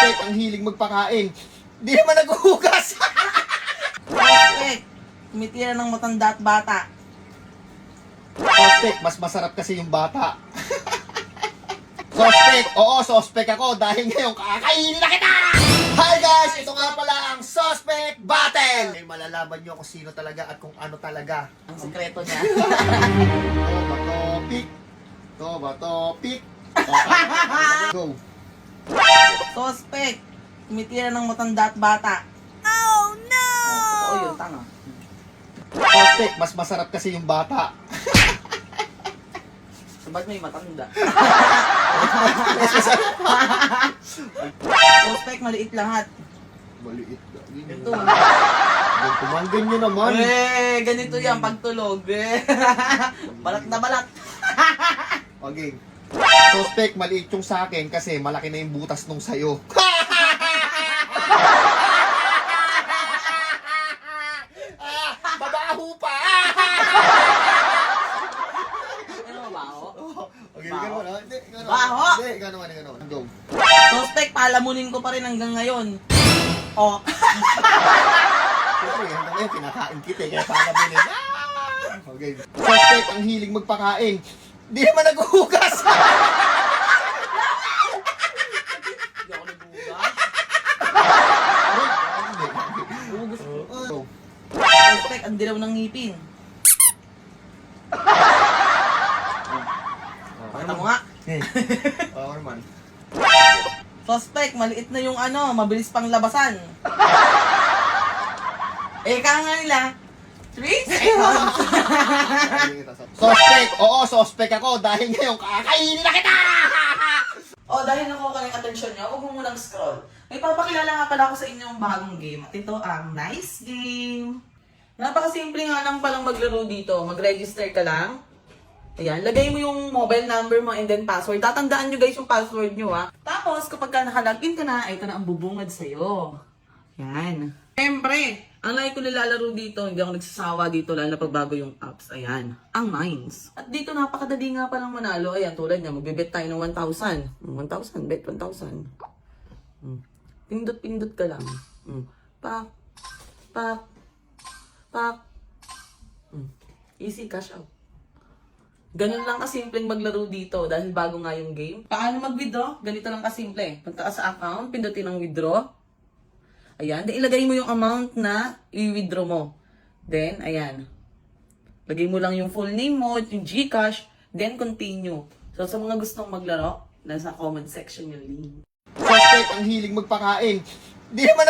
Suspect ang hilig magpakain. Di naman naghuhugas. Suspect, tumitira ng matanda at bata. Suspect, mas masarap kasi yung bata. Suspect, oo, suspect ako dahil ngayon kakainin na kita! Hi guys! Ito nga pala ang Suspect Battle! Malalaman nyo kung sino talaga at kung ano talaga. Ang sekreto niya. Ito ba topic? Ito ba topic? Okay. Go. Suspect, tumitira ng matanda at bata. Oo, yun, tanga. Suspect, mas masarap kasi yung bata. Sabad may matanda. Suspect, maliit lahat. Maliit. Ito. Tumanggan nyo naman. Ganito yan pagtulog. Balat na balat. Okay. Suspect, maliit yung sa akin kasi malaki na yung butas nung sayo. Babaho pa! Ano ba, baho? Okay, Baho? gano'n na. Hindi, gano'n. Baho? Hindi, gano'n. Go. Suspect, palamunin ko pa rin hanggang ngayon. Oh. Siyempre, hanggang ngayon, pinakain kita kaya para bilhin. Okay. Suspect, ang hilig magpakain. Di naman naghuhugas. Hindi ako nagbugas. Bugas ko. Go. Suspect, ang dilaw ng ngipin. Pakita mo nga. Oo naman. Suspect, maliit na yung ano, mabilis pang labasan. Kaya nga nila, 3 seconds. Suspect, oo, suspect ako dahil ngayon kakainin na kita! Dahil nakuha ka ng atensyon nyo, huwag mo munang scroll. May papakilala nga pala ako sa inyong bagong game. At ito ang Nice Game. Napakasimple nga lang palang maglaro dito. Mag-register ka lang. Ayan, lagay mo yung mobile number mo and then password. Tatandaan nyo guys yung password nyo ha. Tapos kapag ka nakalagin ka na, ito na ang bubungad sa'yo. Yan. Siyempre, ang lagi ko nilalaro dito, hindi ako nagsasawa dito, lalo na pagbago yung apps. Ayan, ang Mines. At dito napakadali nga palang manalo. Ayan, tulad niya, magbibet tayo ng 1,000. 1,000, bet 1,000. Pindot-pindot ka lang. Pak, pak, pak. Easy cash out. Ganun lang kasimpleng maglaro dito dahil bago nga yung game. Paano mag-withdraw? Ganito lang kasimple. Punta ka sa account, pindutin ang withdraw. Ayan, then ilagay mo yung amount na i-withdraw mo. Then, ayan. Lagay mo lang yung full name mo, yung GCash, then continue. So, sa mga gustong maglaro, nasa comment section yung link. Suspect ang hilig magpakain. Di naman